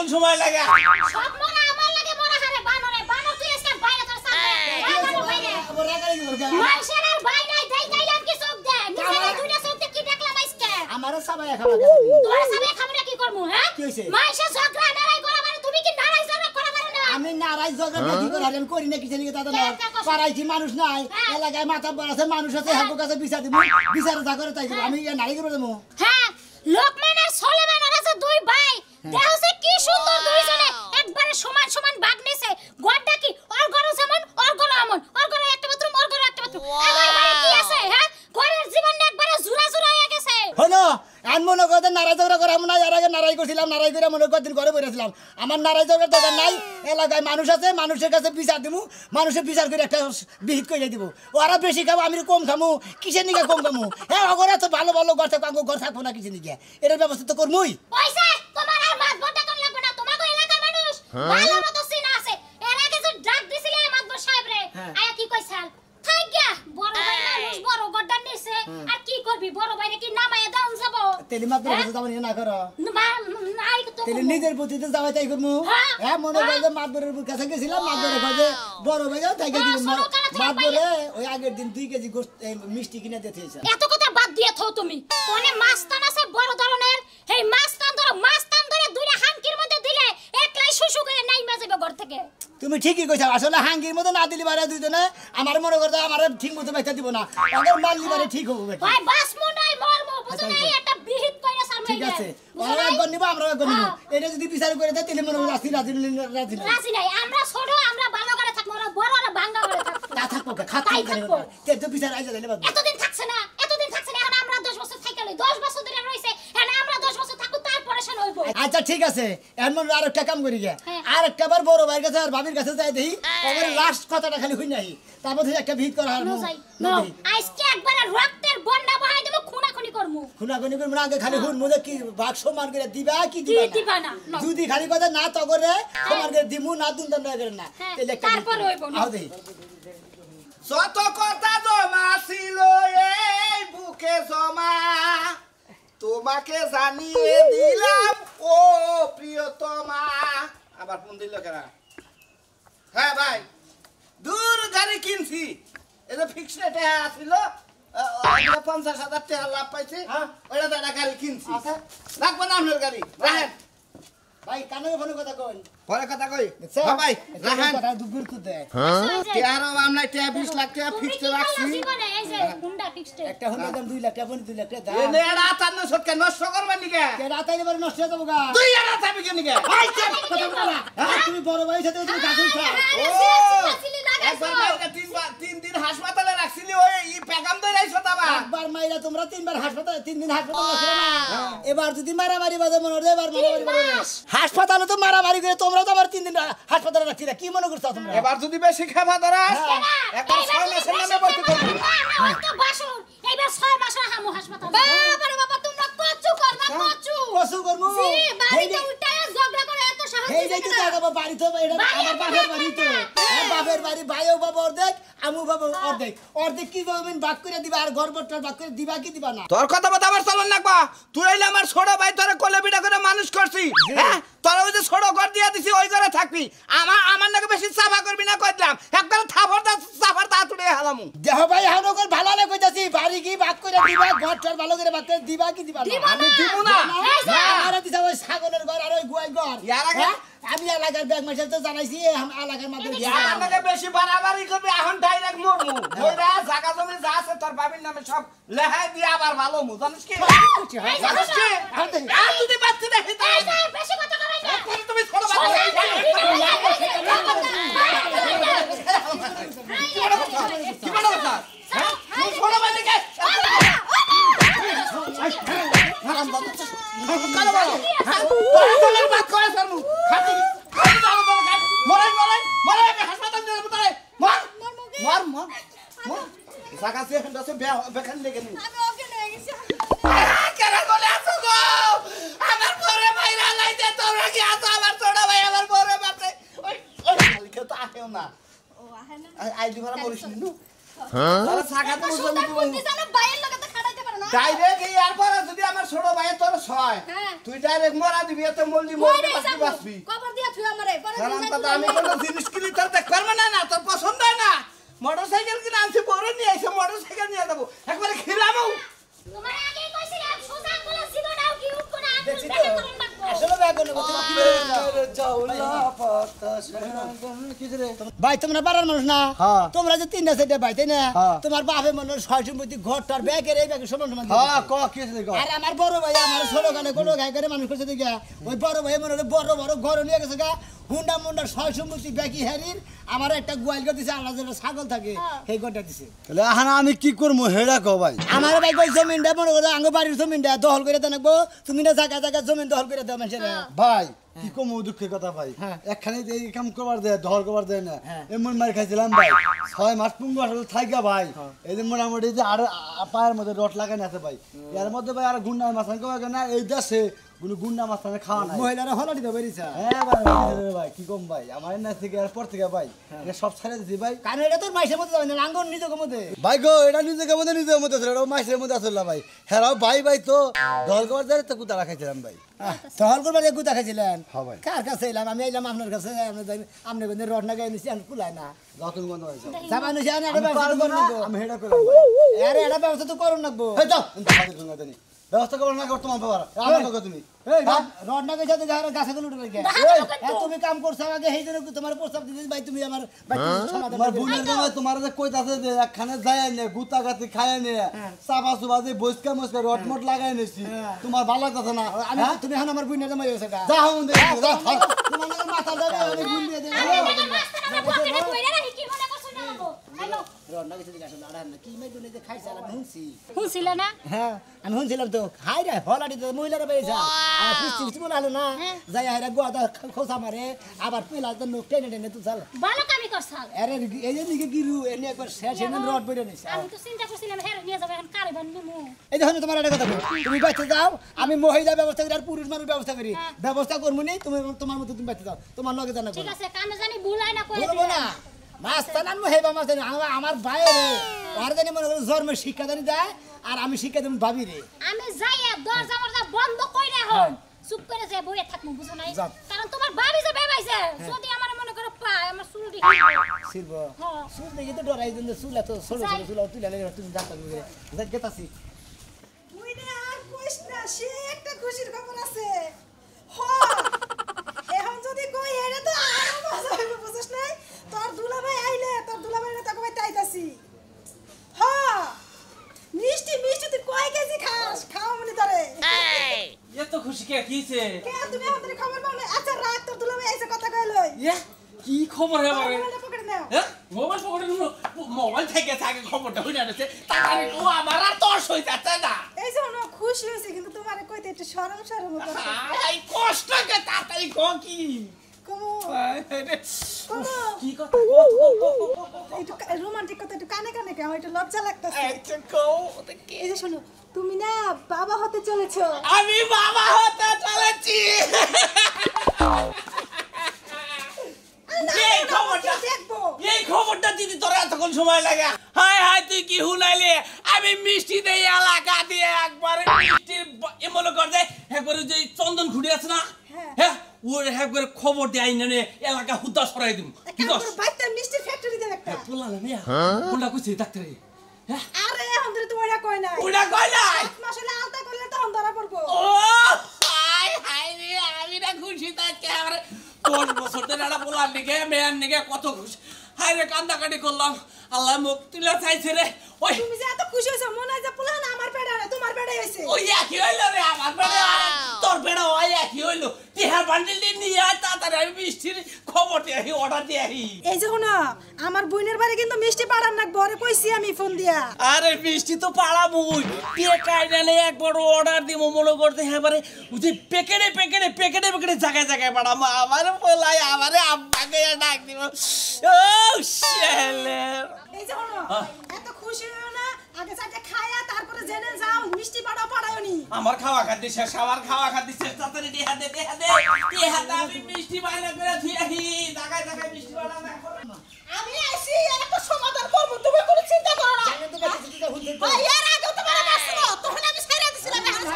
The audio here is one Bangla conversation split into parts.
কতক্ষণ সময় লাগে সব মরা আমার লাগে মরা হারে বানরে বানর তুই এসে বাইরে তোর সামনে বানর বাইরে আবার রাগারি কি করগা মাইশের আর ভাই নাই দেই গাইলাম কি চোখ দে নিজে দুইটা চোখ দে কি দেখলাম আজকে আমারে সবাই খাবার দে তোর সবাই খাবার কি করমু হ্যাঁ কি হইছে মাইশের ঝগড়া নারাই করা মানে তুমি কি নারাই ঝগড়া করা পারো না আমি নারাই ঝগড়া কি করে হারেন করি না কিছু নিকে দাদা না পারাইছি মানুষ নাই এলাকায় মাথা বড় আছে মানুষ আছে হাগো কাছে বিচার দিব বিচারে যা করে তাই দিব আমি নারী করে দেবো হ্যাঁ লোকমান আর সুলেমান ওরা যে দুই ভাই দেখছে কি সুন্দর দুইজনে একবারে সমান সমান ভাগ নিছে গোটা কি ওর ঘর যেমন ওর ঘর এমন ওর ঘরে একটা বাথরুম ওর ঘরে একটা বাথরুম আমার ভাই কি আছে হ্যাঁ ঘরের জীবন একবারে জুরা জুরা হয়ে গেছে হলো আন মনে করতে নারাই ঝগড়া করে আমরা এর আগে নারাই করছিলাম নারাই করে মনে করতেন ঘরে বসেছিলাম আমার নারাই ঝগড়া দরকার নাই এলাকায় মানুষ আছে মানুষের কাছে বিচার দিব মানুষের বিচার করে একটা বিহিত করে দিব ওরা বেশি খাবো আমি কম খামু কিসের নিকে কম খামু হ্যাঁ ওরা তো ভালো ভালো ঘর থাকবো ঘর থাকবো না কিসের নিকে এটার ব্যবস্থা তো করমুই পয়সা তোমার আর মাত বটা কোন লাগবে না তোমাকে এলাকার মানুষ ভালো মতো চিনা আছে এর আগে যে ডাক দিছিলে মাতবর সাহেব রে আয়া কি কইছাল থাক গিয়া বড় ভাই মানুষ বড় গড্ডা নিছে আর কি করবি বড় ভাইরে কি নামায়া দাও যাব তেলি মাত করে যাবো না করো নাই তো তেলি নিজের প্রতি তো যাওয়াই তাই করমু হ্যাঁ মনে করে যে মাতবরের কাছে গেছিলাম মাতবরের কাছে বড় ভাই যাও তাই গেছি মাতবরে ওই আগের দিন 2 কেজি মিষ্টি কিনে দিতেছে এত কথা বাদ দিয়ে থাও তুমি কোনে মাছতান আছে বড় ধরনের এই মাছতান ধরে দুইটা হাঙ্কির মধ্যে দিলে একলাই শুশু করে নাইমা যাবে ঘর থেকে তুমি ঠিকই কইছো আসলে হাঙ্গির মতো না দিলি বারে দুইজনে আমার মনে করতে আমার ঠিক মতো বাইতা দিব না ওদের মারলি বারে ঠিক হবে বেটা ভাই বাসমু নাই মরমু বুঝো নাই একটা বিহিত কইরা সারমাই ঠিক আছে ওরা একবার নিব আমরা একবার নিব এটা যদি বিচার করে দেয় তাহলে মনে রাজি রাজি নাই আমরা ছোট আমরা ভালো করে থাকবো ওরা বড় ওরা ভাঙা করে থাকবো তা থাকবো খাতাই থাকবো তো বিচার আইজা দিলে বাদ এতদিন থাকছে না এখন আমরা 10 বছর থাকি 10 বছর ধরে রইছে এখন আমরা 10 বছর থাকু তারপরে সে হইব আচ্ছা ঠিক আছে এমন আরেকটা কাম করি গে আরেকটা বার বড় ভাইয়ের কাছে আর ভাবির কাছে যাই দেই ওদের লাস্ট কথাটা খালি হই নাই তারপর থেকে একটা ভিত করা হারমু আজকে একবার রক্তের বন্যা বহাই দেব খুনাখুনি করমু করমু আগে খালি হুন মুজে কি ভাগ সমান করে দিবা কি দিবা না যদি খালি কথা না তো করে সমান করে দিমু না দুন না করে না তাহলে একটা তারপর হইব না আও দেই শত কথা জমা ছিল এই বুকে জমা তোমাকে জানিয়ে দিলাম ও প্রিয়তমা আবার ফোন দিল কেন হ্যাঁ ভাই দূর গাড়ি কিনছি এটা ফিক্সড রেটে আসছিল 50,000 টাকা লাভ পাইছি ওইটা দাদা গাড়ি কিনছি রাখবো না আপনার গাড়ি রাখেন ভাই কানে ফোন কথা কই পরে কথা কই ভাই রাখেন কথা দুপুর তো দে তেরো আমরা 20 লাখ টাকা ফিক্সড রাখছি এই যে হুন্ডা ফিক্সড একটা হলো দাম 2 লাখ টাকা 2 লাখ টাকা দাম এনে রাতার না সটকে নষ্ট করবেন নিকে কে রাতাই এবারে নষ্ট হয়ে যাবো গা তুই আর যাবি কেন নিকে ভাই কথা বলা তুমি বড় ভাই সাথে তুমি গাছুন খা একবার মাইরা তিন দিন হাসপাতালে রাখছিলি ওই পেগাম দই রাইছো তাবা একবার মাইরা তোমরা তিনবার হাসপাতালে 3 দিন হাসপাতালে ছিল না এবার যদি মারামারি বাজে মনে হলো এবার মারামারি বাজে হাসপাতালে তো মারামারি করে তোমরা তো আবার 3 দিন হাসপাতালে রাখছিলা কি মনে করছো তোমরা এবার যদি বেশি খাবা ধরাস একবার 6 মাসের নামে ভর্তি করব না তো বাসুর এইবার 6 মাস হামু হাসপাতাল বাবা বাবা তোমরা কচু করবা কচু করমু জি বাড়িতে উঠায় ঝগড়া করে এত সাহস এই যে জায়গা বাড়ি তো এটা আমার বাপের বাড়ি তো বাপের বাড়ি ভাইও বাবা অর্ধেক আমু বাবা অর্ধেক কি বলবেন ভাগ করে দিবা আর ঘরবট্টার ভাগ করে দিবা কি দিবা না তোর কথা বলতে আবার চলন লাগবা তুই হইলে আমার ছোট ভাই তোরে কোলে বিটা করে মানুষ করছি হ্যাঁ তোরা ওই যে ছোট ঘর দিয়া দিছি ওই ঘরে থাকবি আমার নাকি বেশি চাপা করবি না কইলাম একবার চাপার তা তুলে হালামু দেহ ভাই হানো কর ভালো না কইতাছি বাড়ি কি ভাগ করে দিবা ঘরটার ভালো করে ভাগ করে দিবা কি দিবা না আমি দিব না আমারে দিছা ওই ছাগলের ঘর আর ওই গুয়াই ঘর আমি এলাকার ব্যাগ মাসে তো জানাইছি এলাকার মাধ্যমে আমার নাকি বেশি বাড়াবাড়ি করবি এখন ডাইরেক্ট মরমু ওইরা জায়গা জমি যা আছে তোর বাবির নামে সব লেহাই দিয়ে আবার ভালো মু জানিস কি জানিস কি আর যদি বাচ্চা দেখি তাই বেশি কথা করাই না তুমি ছোট বাচ্চা কি বলো স্যার তুই ছোট বাচ্চাকে হারাম বাবা কালো বলো তোর তোর বাত করে স্যার মু খাতি মরে আমি হাসপাতাল নিয়ে যাবো তারে মর জায়গা সে হন্ডাসে বেখান লেগে নি আমি ওকে নিয়ে গেছি কেন বলে আসো গো আমার পরে মাইরা লাইতে তোরা কি আসো আমার ছোট ভাই আমার পরে মারতে ওই লিখে তো আহেও না ও আহে না আইডি ভাড়া বলিস নি হ্যাঁ সারা সাগাতে বুঝলাম কি বল জানো বাইয়ের লগে তো খাড়াইতে পারে না ডাইরেক্ট এই আর পরে যদি আমার ছোট ভাই তোর 6 হ্যাঁ। তুই ডাইরেক্ট মরা দিবি এত মলদি কই মরতে রে বাঁচবি যাবো বাঁচবি কবর দিয়া থুই আমারে পরে সালাম দিন কথা আমি কোনো জিনিস কিনি তোর দেখ করবে না তোর পছন্দ হয় না মোটরসাইকেল কিনে আনছি বড় নিয়ে এসে মোটরসাইকেল নিয়ে যাবো একবারে খিলামও তোমার আগে কইছিলাম সোজা করে সিধা নাও কি উঠ করে আঙ্গুল দেখছি দেখে তো করুন লাগবো আসলে ব্যাগ করলে বলতে ভাই তোমরা পাড়ার মানুষ না হ্যাঁ। তোমরা যে 3টা 4টা ভাই তাই না হ্যাঁ। তোমার বাপে মনে হয় 6 সম্পত্তি ঘরটার ব্যাগের এই ব্যাগের সমান সমান হ্যাঁ ক কি আছে ক আর আমার বড় ভাই আমার ছোট গানে কোনো গায়ে করে মানুষ করছে দিকে ওই বড় ভাই মনে হয় বড় বড় ঘর নিয়ে গেছে গা হুন্ডা মুন্ডা 6 সম্পত্তি ব্যাগি হারির আমার একটা গোয়াল করে দিছে আল্লাহ যেটা ছাগল থাকে সেই ঘরটা দিছে তাহলে এখন আমি কি করবো হেডা কো ভাই আমার ভাই কই জমিনটা মনে করো আঙ্গ বাড়ির জমিনটা দখল করে দেন তুমি না জায়গা জায়গা জমিন দখল করে দাও মানুষের ভাই কি কম দুঃখের কথা ভাই হ্যাঁ। একখানে এই কাম করবার দেয় দহল করবার দেয় না হ্যাঁ। এমন মার খাইছিলাম ভাই 6 মাস 15 মাস হলো থাইকা ভাই এই যে মোটামুটি যে আর পায়ের মধ্যে রট লাগানো আছে ভাই এর মধ্যে ভাই আর গুন্ডা মাছান কবে না এই দেশে কোনো গুন্ডা মাছানে খাওয়া নাই মহিলারা হলো দিতে পারিস হ্যাঁ ভাই বুঝতে পেরেছি ভাই কি কম ভাই আমার না থেকে আর পর থেকে ভাই এটা সব ছেড়ে দিছি ভাই কারণ এটা তোর মাইসের মধ্যে যাবে না আঙ্গন নিজের মধ্যে ভাই গো এটা নিজেকে মধ্যে নিজের মধ্যে ছিল এটা মাইসের মধ্যে আসল না ভাই হ্যাঁ ভাই ভাই তো দহল করবার দেয় তো কুতা রাখাইছিলাম ভাই দখল করবার যে গুতা খাইছিলেন হ্যাঁ ভাই। কার কাছে এলাম আমি এলাম আপনার কাছে আপনি কিন্তু রড না গায়ে নিছি আমি কুলাই না যতন গন্ধ হয়েছে জামা নিছি আমি একটা আমি ব্যবস্থা পারবো করুন না লাগবো আমি হেডা করলাম ভাই আরে এটা ব্যবস্থা তো করুন লাগবো এই যাও তোমাদের সঙ্গে জানি ব্যবস্থা করো না করতে মানতে পারো আমার কাছে তুমি এই ভাই রড না গাছে তো গাছে তো লুটে রেখে তুমি কাম করছো আগে সেই জন্য তোমার প্রস্তাব দিয়েছি ভাই তুমি আমার ভাই তুমি সমাধান তোমার করে দিও। বোনের জামাই তোমার যে কইতাছে যে একখানে যায় নে গুতা গাতি খায় নে চাপা চুপা যে বসকা মসকা রটমট লাগাই নেছি তোমার ভালো লাগতেছে না আমি হ্যাঁ? তুমি এখন আমার বুইনা জামাই হয়েছে গা যা হুন দেখি যা তোমার নাকি মাথা যাবে আমি গুল দিয়ে দেব রাস্তাটা পকেটে কইরা রাখি কি মনে করছ না বাবু হ্যালো রড না গাছে গাছে আড়ান না কি মাই দুনে যে খাইছে আমি শুনছি হুঁছিল না হ্যাঁ আমি শুনছিলাম তো হাই রে হলাডি তো মহিলারা পেয়েছে আর পিস্তি পিস্তি বলে হলো না যাই হাইরা গোয়াদা খোসা মারে আবার পিলা তো নোক টেনে টেনে তুই চাল ভালো কামই করছাল আরে এই যে দিকে গিরু এনে একবার শেষ এনে রড বেরে নিছে আমি তো চিন্তা করছিলাম হেরে নিয়ে যাবে এখন কারে বান নিমু এই দেখুন তোমার একটা কথা বলি। তুমি বাইতে যাও আমি মহিলা ব্যবস্থা করি আর পুরুষ মানুষ ব্যবস্থা করি ব্যবস্থা করবো নি তুমি তোমার মতো তুমি বাইতে যাও তোমার লগে জানা ঠিক আছে কামে জানি ভুলাই না কই বলবো না মাস্তান আনবো হেবা মাস্তান আমার ভাইয়ের ওর জানি মনে করো জন্মের শিক্ষা জানি দেয় আর আমি শিক্ষা দেব ভাবি রে আমি যাইয়া দরজা মরজা বন্ধ কইরা হন চুপ করে যাই বইয়া থাকমু বুঝো নাই যাও। কারণ তোমার ভাবি যে বেবাইছে যদি আমার মনে করো পায় আমার চুলটি শিল্প হ্যাঁ চুল দেখি তো ডরাই দিন চুল এত ছোট ছোট চুল তুলে তুমি জানতা করে গেতাছি তুই না আর কইস না সে একটা খুশির খবর আছে হ এখন যদি কই এটা তো আরো মজা হইবে বুঝছ নাই তোর দুলাভাই আইলে তোর দুলাভাইরে তাকে ভাই তাইতাছি হ মিষ্টি মিষ্টি তুই কয় কেজি খাস খাও মনে ধরে এত খুশি কে কিছে কে তুমি আমাদের খবর পাও না আচ্ছা রাত তোর দুলাভাই আইছে কথা কইলই ইয়ে কি খবর হে বারে মোবাইলটা পকেটে নাও হ্যাঁ মোবাইল পকেটে নিলো মোবাইল থেকে থাকে খবরটা হইনা আছে তাড়াতাড়ি ও আমার আর তোর সই যাচ্ছে না এই যে অনেক খুশি হইছে কিন্তু তোমারে কইতে একটু শরম শরম করছে এই কষ্ট কে তাড়াতাড়ি কো কি কমো কমো কি কথা একটু রোমান্টিক কথা একটু কানে কানে কে আমার একটু লজ্জা লাগতেছে একটা কো কি এই যে শোনো তুমি না বাবা হতে চলেছো আমি বাবা হতে চলেছি এই খবরটা দেখবো এই খবরটা দিদি তোর এতক্ষণ সময় লাগে হাই হাই তুই কি হুনাইলে আমি মিষ্টি দেই এলাকা দিয়ে একবারে মিষ্টির এমন কর দে একবারে যে চন্দন খুঁড়ে আছে না হ্যাঁ ওর একবারে খবর দেয় না এলাকা হুদা সরাই দিম কি কাম কস করে বাইতে মিষ্টি ফ্যাক্টরি দেব একটা পোলা না মিয়া কোনটা কইছে ডাক্তারে হ্যাঁ আরে এখন ধরে তো ওইটা কই নাই ওটা কই নাই 7 মাস হলে আলতা করলে তখন ধরা পড়বো ও হাই হাই রে আমি না খুশি তাকে আরে 10 বছর ধরে একটা পোলার নিকে মেয়ার নিকে কত খুশি হাই রে কান্দাকাটি করলাম আল্লাহ মুখ তুলে চাইছে রে ওই তুমি যে এত খুশি হইছো মনে হয় যে পোলা না আমার পেড়া না তোমার পেড়াই হইছে ওই একই হইলো রে আমার বেড়ে তোর বেড়ে ওই একই হইলো টিহার বান্ডিল নিয়ে আয় তাড়াতাড়ি আমি মিষ্টির খবর দিয়ে আহি অর্ডার দিয়ে আহি এই যে শোনো আমার বোনের বাড়ি কিন্তু মিষ্টি পাড়ার না বড় কইছি আমি ফোন দিয়া আরে মিষ্টি তো পাড়াবই কে কাইনালে একবার অর্ডার দিব মনে করতে হ্যাঁ বারে ওই যে প্যাকেটে প্যাকেটে প্যাকেটে প্যাকেটে জায়গায় জায়গায় পাড়াবো আমার বলাই আমারে আব্বাকে ডাক দিব ও শেলের এই যে শোনো এত খুশি হইও না আগে চারটে খায়া তারপরে জেনে যাও মিষ্টি পাড়াও পাড়ায়নি আমার খাওয়া খাদ্য শেষ আমার খাওয়া খাদ্য শেষ তাড়াতাড়ি দেহা দে আমি মিষ্টি বাইরে করে ধুই আহি জায়গায় জায়গায় মিষ্টি বাড়া দেখো আমি আইছি এর একটা সমাধান করব তুমি কোনো চিন্তা করো না ভাই এর আগে তোমার কাছে তখন আমি ছেড়ে দিছিলাম এখন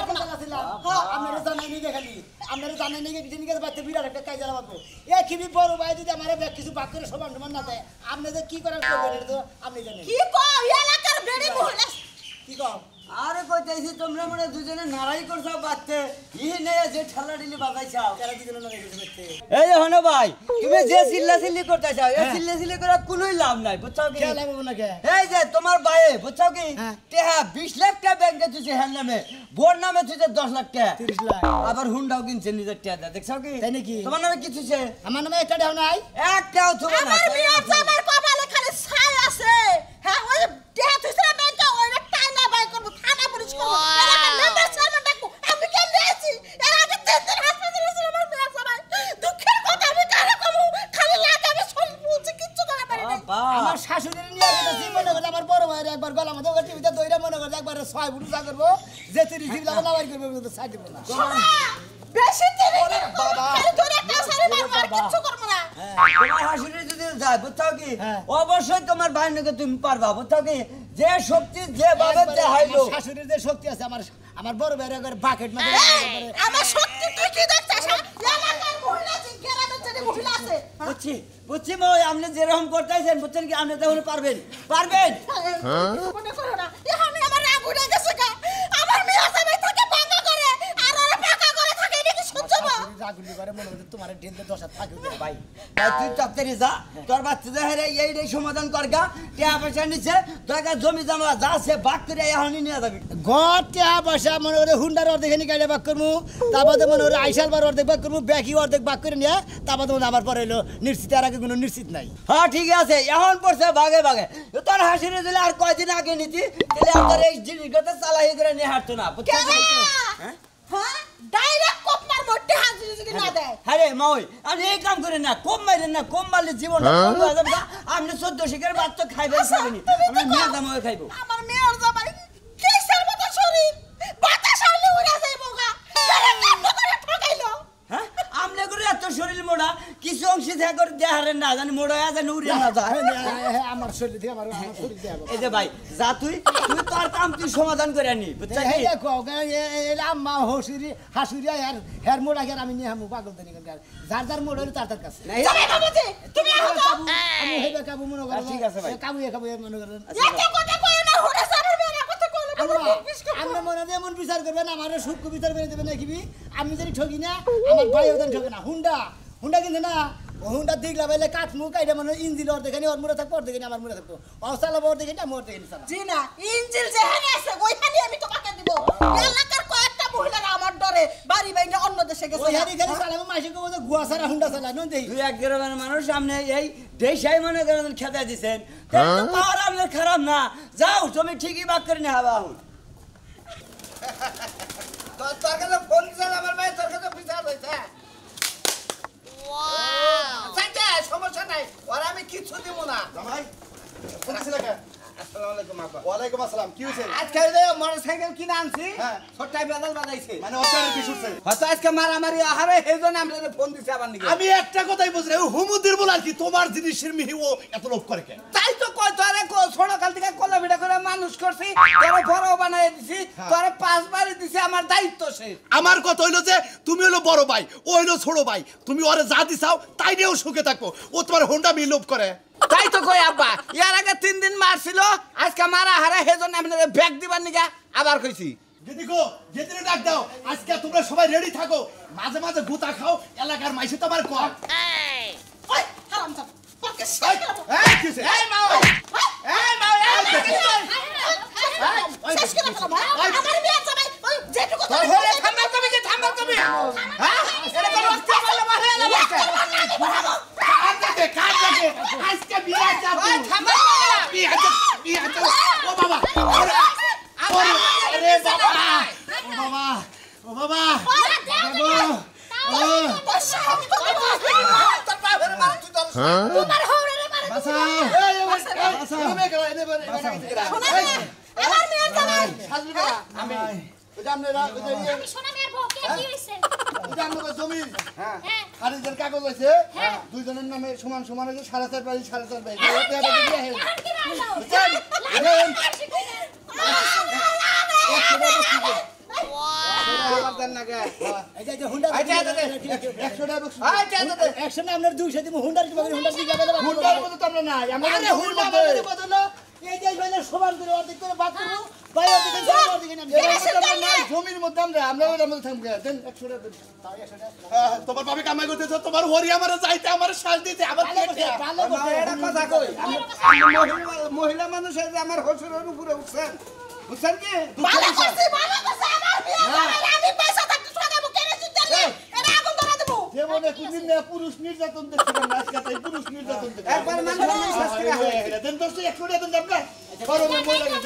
আপনারা জানেন নাকি খালি আপনারা জানেন নাকি বিজেপি কাছে বাচ্চা বিরাট একটা কাজ লাগাবো কি বড় ভাই যদি আমার কিছু বাক করে সমান সমান না দেয় আপনাদের কি করার করবেন এটা তো আপনি জানেন কি কও এলাকার বেড়ি মহিলা কি কও আরে কইতেছি তোমরা মনে দুজনে নারাই করছো বাচ্চা নে যে ঠেলা ডিলি বাজাইছাও কেন দিদিনো না রেখেছে দেখতে এই হনো ভাই তুমি যে চিল্লাচিল্লি করতেছাও এই চিল্লাচিল্লি করে কোনোই লাভ নাই বুঝছো কি কে লাগবো না কে এই যে তোমার ভাইয়ে বুঝছো কি হ্যাঁ। টেহা 20 লাখ টাকা ব্যাংকে তুই হ্যান্ড নামে বোর নামে তুই 10 লাখ টাকা 30 লাখ আবার হুন্ডাও কিনছে নিজের টাকা দেখছো কি তাই নাকি? তোমার নামে কিছু ছে আমার নামে একটা দেও নাই একটাও থুবে না আমার মেয়ের জামার কপালে খালি ছাই আছে হ্যাঁ ওই দেহ তুইরা ব্যাংকে ওইটা টাইনা বাই করব থানা পুলিশ করব এলাকার মেম্বার চেয়ারম্যান ডাকবো আমি কেন দিয়েছি এর আগে 3 দিন হাসপাতালে ছিল আমার মেয়ের জামাই দুঃখের কথা আমি কারে কমু খালি লাগে আমি সব বলছি কিচ্ছু করা পারি না আমার শাশুড়ির নিয়ে গেছি মনে করে আমার বড় ভাইয়ের একবার গলা মধ্যে ওকে টিভিতে দইরা মনে করে একবার 6 ফুট যা করবো যে 30 ফিট লাগা নামাই করবে কিন্তু ছাড় দিব না বেশি তেরে বাবা। খালি তোর একটা সারি মারবো আর কিচ্ছু করব না তোমার হাসুরে যদি যায় বুঝছো কি হ্যাঁ। অবশ্যই তোমার ভাই নাকি তুমি পারবা বুঝছো কি যে শক্তি যে ভাবে যে হাইলো আমার শাশুড়ির যে শক্তি আছে আমার বড় ভাইয়ের একবার বাকেট মাঝে আমার সত্যি তুই কি দেখছিস এলাকার মহিলা আছে গ্রামের যে মহিলা আছে বুঝছি বুঝছি মই আপনি যেরকম করতেছেন বুঝছেন কি আপনি তখন পারবেন পারবেন মনে করো না এখন আমার রাগ উঠে গেছে গা আমার মেয়ে জামাই থাকে ভাঙা করে আর ওরা পাকা করে থাকে এটা কি সহ্য না রাগুলি করে মনে হচ্ছে তোমার ঢেলতে দশা থাকবে ভাই তাই তুই তাড়াতাড়ি যা তোর বাচ্চাদের হেরে এইটাই সমাধান করগা টাকা পয়সা নিচ্ছে টাকা জমি জমা যা সে বাক করে এখনই নিয়ে যাবি ঘর টিয়া পয়সা মনে করে হুন্ডার অর্ধেক এনে গাড়ি বাক করবো তারপরে মনে করে আইসার বার অর্ধেক বাক করবো ব্যাকি অর্ধেক বাক করে নিয়ে তারপরে মনে আবার পরে এলো নিশ্চিত আর আগে কোনো নিশ্চিত নাই হ্যাঁ ঠিক আছে এখন পড়ছে ভাগে ভাগে তোর হাসিরে দিলে আর কয়দিন আগে নিতি তাহলে আমার এই জিনিসটা চালাই করে নিয়ে হাঁটতো না বুঝছো হ্যাঁ হ্যাঁ ডাইরেক্ট কোপ মার মোটে হাজির যদি না দেয় আরে মাওই আমি এই কাম করি না কম মারেন না কম মারলে জীবন আপনি 14 শিকার ভাত তো খাইবেন খাবেনি আমি মেয়ে দামও খাইবো আমার মেয়ের জামাই কেসার মতো শরীর বাতাস আইলে উড়ে যাইবো গা আরে কেন করে ঠকাইলো হ্যাঁ আমলে করে এত শরীর মোড়া কিছু অংশ থেকে করে দেহারে না জানি মোড়া জানি উড়ে না যায় আমার শরীর থেকে আমার শরীর দিয়ে এই যে ভাই যা তুই তোর কাম তুই সমাধান করে নি বুঝছিস এই দেখো আম্মা হসুরি হাসুরি আর হের মোড়া গের আমি নিয়ে হামু পাগল দেনি যার যার মোড় হইলো তার তার কাছে জামাই বাবাজি তুমি আহো তো আমি হেবে কাবু মনে করো ঠিক আছে ভাই। কাবু মনে করেন একটা কথা কই না হরে সারের মেয়ের কথা কইলে আমরা মনে হয় এমন বিচার করবেন আমার সূক্ষ্ম বিচার করে দেবেন নাকি আমি যদি ঠকি না আমার ভাই ওদের ঠকে না হুন্ডা কিন্তু না হুন্ডা দিক লাগাইলে কাঠ মুখ এটা মানে ইঞ্জিল ওর দেখেনি ওর মুড়ে থাকবো ওর দেখেনি আমার মুড়ে থাকবো অসালাবো ওর দেখেনি আমি ওর দেখেনি সালা জি না ইঞ্জিল যেখানে আছে ওইখানে আমি তোমাকে দিব এলাকার কয়েকটা মহিলারা আমার ডরে বাড়ি বাইরে অন্য দেশে গেছে ওই হারি খালি চালাবো মাসিকে বলতে গুয়া সারা হুন্ডা চালা নুন দেই তুই এক গ্রামের মানুষ সামনে এই দেশাই মনে করেন খেতে দিছেন পাওয়ার আপনার খারাপ না যাও তুমি ঠিকই বাক করে নি হাবা হুন তোর কাছে ফোন দিছিল আমার ভাই তোর কাছে বিচার হইছে আচ্ছা সমস্যা নাই ওরা আমি কিছু দিব না জামাই ফোন দিছিল কে আসসালামু আলাইকুম আপা ওয়ালাইকুম আসসালাম কি হইছে আজকে যে মোটরসাইকেল কিনে আনছি হ্যাঁ। ছোট্টাই বেদাল বাজাইছে মানে অত্যাচার বেশি হচ্ছে হয়তো আজকে মারামারি আহারে সেইজন্য আমরা ফোন দিছি আবার নাকি আমি একটা কথাই বুঝি না হুমুদের বল আর কি তোমার জিনিসের মিহি ও এত লোভ করে কেন তাই তো কই তোরে ছোট কাল থেকে কলা বিটা করে মানুষ করছি তোরে বড় বানাই দিছি তোরে 5 বাড়ি দিছি আমার দায়িত্ব সে আমার কথা হইলো যে তুমি হলো বড় ভাই ও হইলো ছোট ভাই তুমি ওরে যা দিছাও তাই নিয়েও সুখে থাকবো ও তোমার হোন্ডা মিহি লোভ করে তাই তো কই আব্বা ইয়ার আগে 3 দিন মারছিল আজকে মারা হারে সেইজন্য আপনারে ব্যাগ দিবার নিগা আবার কইছি দিদিগো যেদিনে ডাক দাও আজকে তোমরা সবাই রেডি থাকো মাঝে মাঝে গুতা খাও এলাকার মাইসে তো আমার কম ওই হারামজাদা তোকে শেষ করব এই কিসে এই মাও এই মাও শেষ করে ফেলব আমার মেয়ের জামাই ওই যেটুকু তোর হলে থামবা তুমি কি থামবা তুমি হ্যাঁ এটা কোন অস্ত্র বলে মারে না কার লাগে আজকে বিয়ে যাবো ওই থামবা বিয়ে যাবো ও বাবা আরে বাবা ও বাবা তোমার হৌরে মারে বাসা আমার মেয়ের জামাই আমি সোনা মেয়ের বউ কে কি হইছে জমি হ্যাঁ খারিজের কাগজ আছে হ্যাঁ। দুইজনের নামে সমান সমান আছে 4.5 বাড়ি 4.5 বাড়ি এখন কি রাখলো আমার দেন না কে এই যে হুন্ডা আচ্ছা, আচ্ছা, আচ্ছা। 100 টাকা বকশিশ। আচ্ছা, আচ্ছা, আচ্ছা। 100 না আপনার 200 দিব হুন্ডার কি বলেন হুন্ডার কি যাবে না হুন্ডার মতো তো আমরা নাই আমরা আরে হুন্ডা বলে বদল এই যে ভাই সমান করে অর্ধেক করে ভাগ করব ভাই অর্ধেক করে অর্ধেক নাম জমির মধ্যে আমরা ওর মধ্যে থামবো দেন 100 টাকা দেন। তোমার বাবা কামাই করতেছ তোমার হরি আমার যাইতে আমার শ্বাস দিতে আমার পেটে ভালো মা, করে এটা কথা কই মহিলা মানুষ এই যে আমার হসুরের উপরে উঠছেন বুঝছেন কি ভালো করছি আমার বিয়ে করে আমি পয়সা থাকতে সগাবো কেন চিন্তা নেই এটা আগুন ধরা দেবো জীবনে কোনদিন না পুরুষ নির্যাতন দেখছিলাম না আজকে তাই পুরুষ নির্যাতন দেখছি একবার মানুষ শাস্তি হয় দেন দোস্ত 100 টাকা দেন আপনার করো না মই লাগে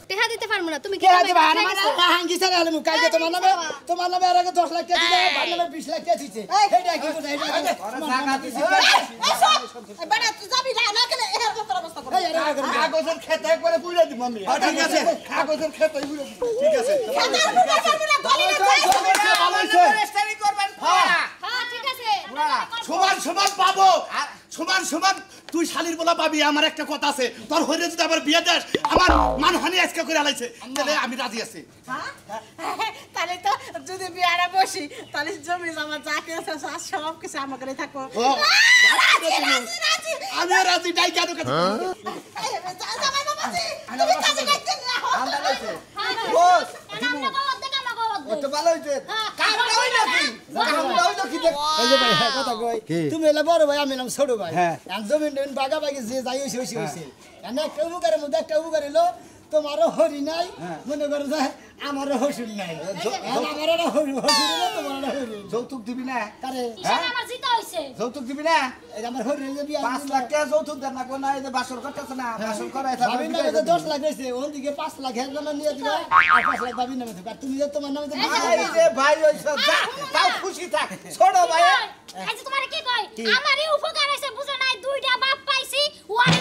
টেহা দিতে পারবো না তুমি কে আছে ভাই আমার হাঙ্গি স্যার আলমু কাজে তোমার নামে আর আগে 10 লাখ টাকা দিলে বাদ নামে 20 লাখ টাকা দিছে এইটা কি কথা এইটা ওরে টাকা দিছি বেটা তুই যাবি না না কেন এর মত অবস্থা কর এই আরে কাগজের খেতে একবারে পুইরা দিব আমি ঠিক আছে কাগজের খেতে পুইরা দিব ঠিক আছে খাতার মুখে পারবি না গলি না যাই ভালো হইছে রেজিস্ট্রি করবেন হ্যাঁ ঠিক আছে সমান সমান পাবো সমান সমান তুই শালির বলা পাবি আমার একটা কথা আছে তোর হইরে যদি আমার বিয়ে দেস আমার মানহানি আজকে করে আলাইছে তাহলে আমি রাজি আছি তাহলে তো যদি বিয়ারে বসি তাহলে জমি জমা যা কিছু আছে সব কিছু আমাকে থাকো ও, আমি রাজি তাই কেন কথা জামাই বাবাজি তুমি কাজে যাইতে না ঠান্ডা লাগছে বস আমরা গওত দেখা না গওত কত ভালো হইছে কামটা হইলো কি কামটা হইলো কি এই যে ভাই কথা কই তুমি এলা বড় ভাই আমি এলাম ছোট ভাই আমি জমিন টমিন বাগা বাগি যে যাই হইছে এনে একটা উপকারের মধ্যে একটা উপকার এলো তোমারও হরি নাই মনে করো যে আমারও হসুর নাই আমারও হসুর না তোমারও হরি যৌতুক দিবি না তারে কিসের আমার জিতা হইছে যৌতুক দিবি না এই আমার হরি যে বিয়া 5 লাখ টাকা যৌতুক দেন না কোন এই যে বাসর করতেছ না বাসর করাই ভাবি নামে তো 10 লাখ হইছে ওন দিকে 5 লাখ হের নামে নিয়ে দিবা আর 5 লাখ ভাবি নামে আর তুমি যে তোমার নামে ভাই রে ভাই হইছ যা তাও খুশি থাক ছোট ভাই এই যে তোমারে কি কই আমারই উপকার হইছে বুঝো নাই দুইটা বাপ পাইছি ওয়ারে